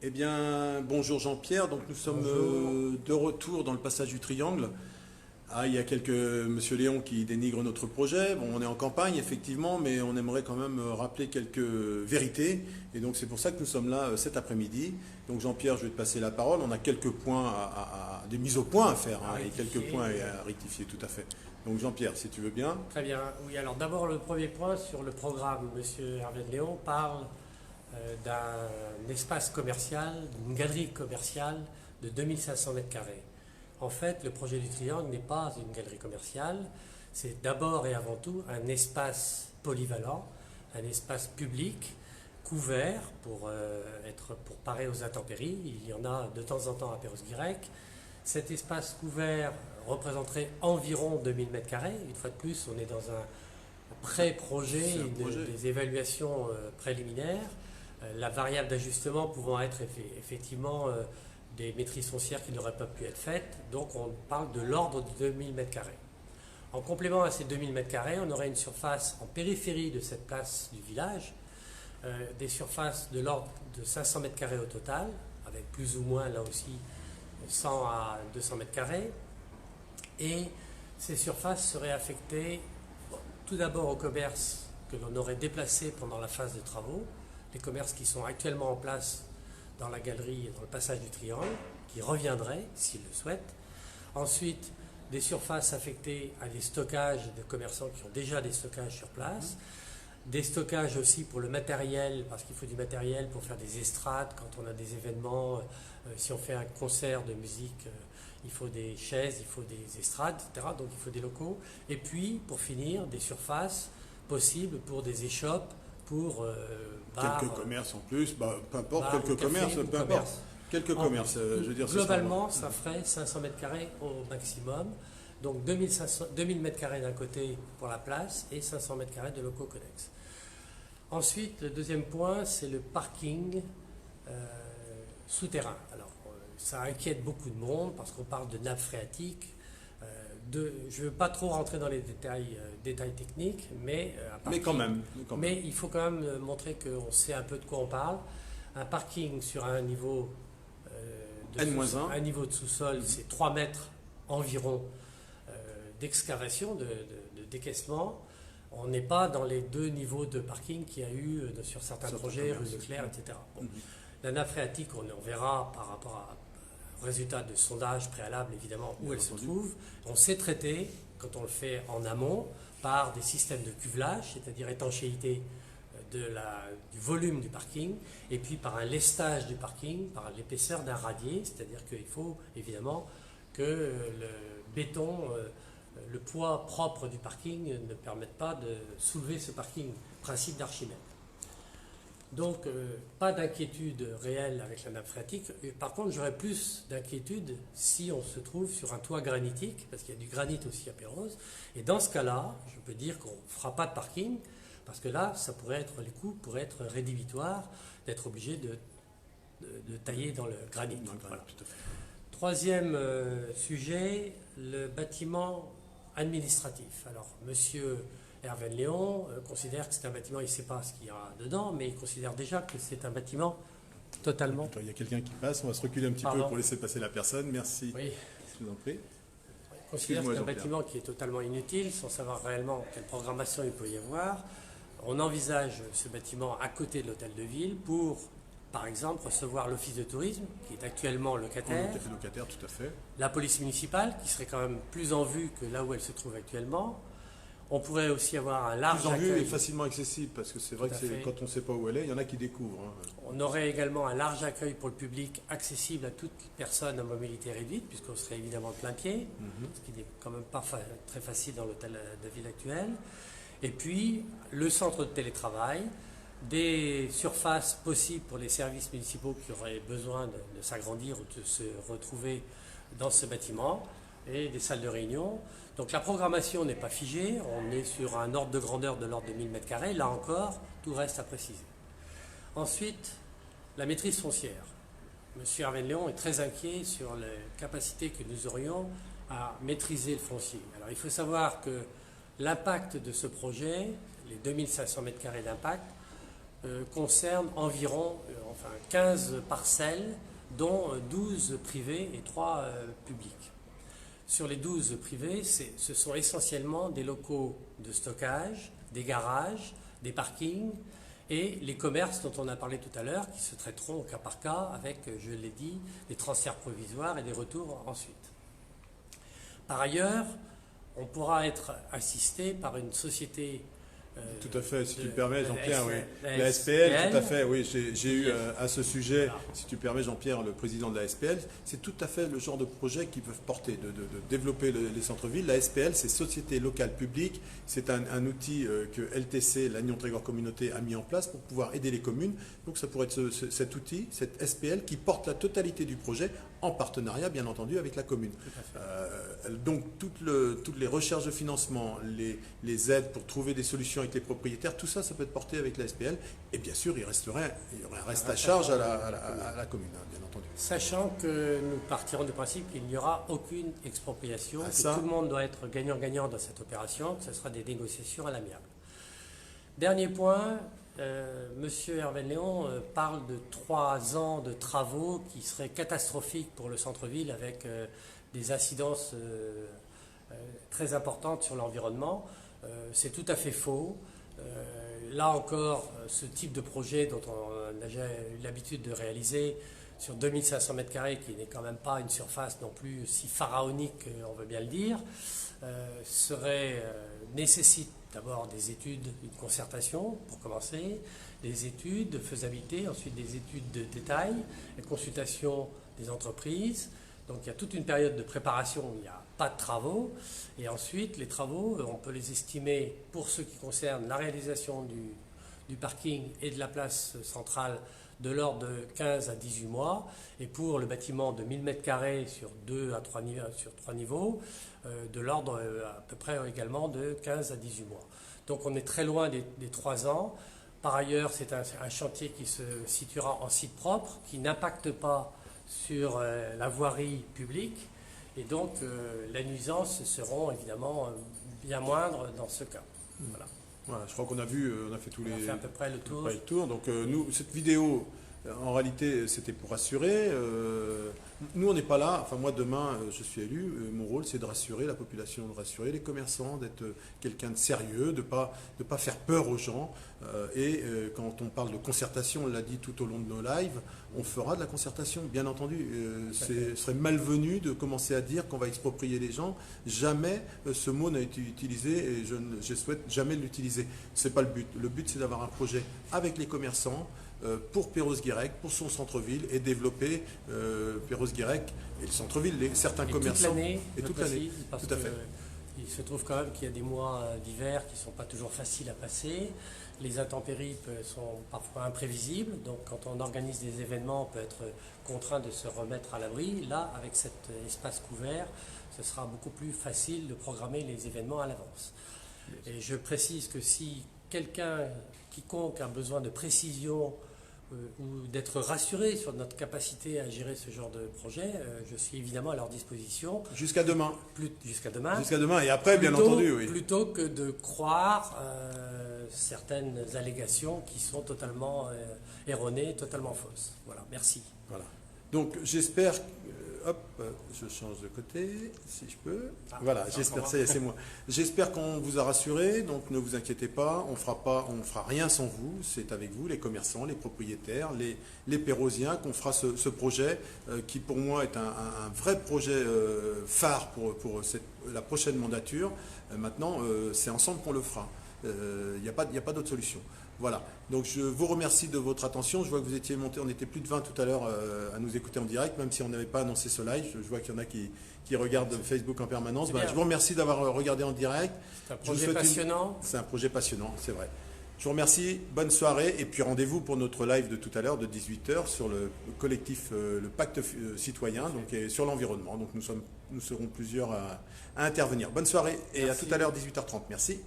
Eh bien, bonjour Jean-Pierre. Donc nous sommes de retour dans le passage du Triangle. Ah, il y a Monsieur Léon qui dénigre notre projet. Bon, on est en campagne effectivement, mais on aimerait quand même rappeler quelques vérités. Et donc c'est pour ça que nous sommes là cet après-midi. Donc Jean-Pierre, je vais te passer la parole. On a quelques points, des mises au point à faire et quelques points à rectifier, tout à fait. Donc Jean-Pierre, si tu veux bien. Très bien. Oui, alors d'abord le premier point sur le programme. Monsieur Hervé de Léon parle d'un espace commercial, d'une galerie commerciale de 2500 mètres carrés. En fait, le projet du Triangle n'est pas une galerie commerciale, c'est d'abord et avant tout un espace polyvalent, un espace public, couvert pour parer aux intempéries. Il y en a de temps en temps à Perros-Guirec. Cet espace couvert représenterait environ 2000 mètres carrés. Une fois de plus, on est dans un pré-projet, des évaluations préliminaires. La variable d'ajustement pouvant être effectivement des maîtrises foncières qui n'auraient pas pu être faites. Donc on parle de l'ordre de 2000 m². En complément à ces 2000 m², on aurait une surface en périphérie de cette place du village, des surfaces de l'ordre de 500 m² au total, avec plus ou moins là aussi 100 à 200 m². Et ces surfaces seraient affectées tout d'abord aux commerces que l'on aurait déplacés pendant la phase de travaux, les commerces qui sont actuellement en place dans la galerie et dans le passage du Triangle, qui reviendraient s'ils le souhaitent. Ensuite, des surfaces affectées à des stockages de commerçants qui ont déjà des stockages sur place. Des stockages aussi pour le matériel, parce qu'il faut du matériel pour faire des estrades quand on a des événements. Si on fait un concert de musique, il faut des chaises, il faut des estrades, etc. Donc il faut des locaux. Et puis, pour finir, des surfaces possibles pour des échoppes, pour bars, quelques commerces en plus, peu importe, quelques commerces, peu importe. Quelques commerces, je veux dire. Globalement, ça ferait 500 m² au maximum. Donc 2000 m² d'un côté pour la place et 500 m² de locaux connexes. Ensuite, le deuxième point, c'est le parking souterrain. Alors, ça inquiète beaucoup de monde parce qu'on parle de nappe phréatique. Je ne veux pas trop rentrer dans les détails techniques, mais quand même. Mais il faut quand même montrer qu'on sait un peu de quoi on parle. Un parking sur un niveau un niveau de sous-sol, c'est 3 mètres environ d'excavation, de décaissement. On n'est pas dans les 2 niveaux de parking qu'il y a eu sur certains projets, rue Leclerc, etc. Bon. La nappe phréatique, on verra par rapport au résultat de sondage préalable, évidemment, où elle se trouve. On sait traiter, quand on le fait en amont, par des systèmes de cuvelage, c'est-à-dire étanchéité du volume du parking, et puis par un lestage du parking, par l'épaisseur d'un radier, c'est-à-dire qu'il faut évidemment que le béton, le poids propre du parking ne permette pas de soulever ce parking, principe d'Archimède. Donc pas d'inquiétude réelle avec la nappe phréatique. Par contre, j'aurais plus d'inquiétude si on se trouve sur un toit granitique, parce qu'il y a du granit aussi à Perros, et dans ce cas-là, je peux dire qu'on ne fera pas de parking, parce que là, les coûts pourraient être rédhibitoires, d'être obligé de tailler dans le granit. Voilà. Tout à fait. Troisième sujet, le bâtiment administratif. Alors, monsieur Hervé de Léon considère que c'est un bâtiment, il ne sait pas ce qu'il y a dedans, mais il considère déjà que c'est un bâtiment totalement... Il y a quelqu'un qui passe, on va se reculer un petit peu pour laisser passer la personne. Merci. Oui. Je vous en prie. Il considère que c'est un bâtiment qui est totalement inutile, sans savoir réellement quelle programmation il peut y avoir. On envisage ce bâtiment à côté de l'hôtel de ville pour, par exemple, recevoir l'office de tourisme, qui est actuellement locataire. Locataire, tout à fait. La police municipale, qui serait quand même plus en vue que là où elle se trouve actuellement. On pourrait aussi avoir un large accueil. Plus en vue et facilement accessible, parce que c'est vrai que quand on ne sait pas où elle est, il y en a qui découvrent. On aurait également un large accueil pour le public, accessible à toute personne à mobilité réduite, puisqu'on serait évidemment de plein pied, ce qui n'est quand même pas très facile dans l'hôtel de ville actuel. Et puis, le centre de télétravail, des surfaces possibles pour les services municipaux qui auraient besoin de s'agrandir ou de se retrouver dans ce bâtiment, et des salles de réunion. Donc la programmation n'est pas figée, on est sur un ordre de grandeur de l'ordre de 1000 m², là encore, tout reste à préciser. Ensuite, la maîtrise foncière. Monsieur Hervé de Léon est très inquiet sur les capacités que nous aurions à maîtriser le foncier. Alors il faut savoir que l'impact de ce projet, les 2500 m² d'impact, concerne environ 15 parcelles, dont 12 privées et 3 publiques. Sur les 12 privés, ce sont essentiellement des locaux de stockage, des garages, des parkings et les commerces dont on a parlé tout à l'heure, qui se traiteront au cas par cas avec, je l'ai dit, des transferts provisoires et des retours ensuite. Par ailleurs, on pourra être assisté par une société. Tout à fait, si tu le permets, Jean-Pierre, oui. La SPL, tout à fait, oui. J'ai eu à ce sujet, voilà. Si tu permets, Jean-Pierre, le président de la SPL, c'est tout à fait le genre de projet qu'ils peuvent porter, de développer les centres-villes. La SPL, c'est Société Locale Publique. C'est un outil que LTC, l'Agnon Trégor Communauté, a mis en place pour pouvoir aider les communes. Donc ça pourrait être cet outil, cette SPL, qui porte la totalité du projet en partenariat, bien entendu, avec la commune. Donc toutes les recherches de financement, les aides pour trouver des solutions avec les propriétaires, tout ça, ça peut être porté avec la SPL. Et bien sûr, il y aurait un reste à charge à la commune, hein, bien entendu. Sachant que nous partirons du principe qu'il n'y aura aucune expropriation, que tout le monde doit être gagnant-gagnant dans cette opération, que ce sera des négociations à l'amiable. Dernier point, Monsieur Hervé Léon parle de 3 ans de travaux qui seraient catastrophiques pour le centre-ville avec des incidences très importantes sur l'environnement. C'est tout à fait faux. Là encore, ce type de projet dont on a déjà eu l'habitude de réaliser sur 2500 m², qui n'est quand même pas une surface non plus si pharaonique, on veut bien le dire, nécessite d'abord des études, une concertation pour commencer, des études de faisabilité, ensuite des études de détail, des consultations des entreprises. Donc il y a toute une période de préparation où il n'y a pas de travaux. Et ensuite, les travaux, on peut les estimer pour ce qui concerne la réalisation du parking et de la place centrale de l'ordre de 15 à 18 mois. Et pour le bâtiment de 1000 m² sur 3 niveaux, de l'ordre à peu près également de 15 à 18 mois. Donc on est très loin des 3 ans. Par ailleurs, c'est un chantier qui se situera en site propre, qui n'impacte pas sur la voirie publique. Et donc, les nuisances seront évidemment bien moindres dans ce cas. Voilà. Voilà, je crois qu'on a vu, on a fait On a fait à peu près le tour. Donc, nous, cette vidéo, en réalité, c'était pour rassurer. Nous, on n'est pas là. Enfin, moi, demain, je suis élu. Mon rôle, c'est de rassurer la population, de rassurer les commerçants, d'être quelqu'un de sérieux, de pas faire peur aux gens. Quand on parle de concertation, on l'a dit tout au long de nos lives, on fera de la concertation, bien entendu. Ce serait malvenu de commencer à dire qu'on va exproprier les gens. Jamais ce mot n'a été utilisé et je souhaite jamais l'utiliser. C'est pas le but. Le but, c'est d'avoir un projet avec les commerçants, pour Perros-Guirec, pour son centre-ville, et développer Perros-Guirec et le centre-ville, certains commerçants. Toute l'année, tout à fait. Il se trouve quand même qu'il y a des mois d'hiver qui ne sont pas toujours faciles à passer. Les intempéries sont parfois imprévisibles, donc quand on organise des événements, on peut être contraint de se remettre à l'abri. Là, avec cet espace couvert, ce sera beaucoup plus facile de programmer les événements à l'avance. Et je précise que si quiconque a besoin de précision ou d'être rassuré sur notre capacité à gérer ce genre de projet, je suis évidemment à leur disposition. Jusqu'à demain. Jusqu'à demain. Jusqu'à demain, et après, bien entendu, oui. Plutôt que de croire certaines allégations qui sont totalement erronées, totalement fausses. Voilà, merci. Voilà. Donc, j'espère... Hop, je change de côté, si je peux. Voilà, j'espère, ça y est, c'est moi. J'espère qu'on vous a rassuré, donc ne vous inquiétez pas, on fera rien sans vous. C'est avec vous, les commerçants, les propriétaires, les Perrosiens, qu'on fera ce projet qui, pour moi, est un vrai projet phare pour la prochaine mandature. Maintenant, c'est ensemble qu'on le fera. Il n'y a pas d'autre solution. Voilà, donc je vous remercie de votre attention. Je vois que vous étiez monté, on était plus de 20 tout à l'heure à nous écouter en direct, même si on n'avait pas annoncé ce live. Je vois qu'il y en a qui regardent Facebook en permanence. Je vous remercie d'avoir regardé en direct. C'est un projet passionnant. C'est un projet passionnant, c'est vrai. Je vous remercie, bonne soirée, et puis rendez-vous pour notre live de tout à l'heure de 18h sur le collectif, le pacte citoyen, donc, et sur l'environnement. Donc nous serons plusieurs à intervenir. Bonne soirée et à tout à l'heure 18h30. Merci.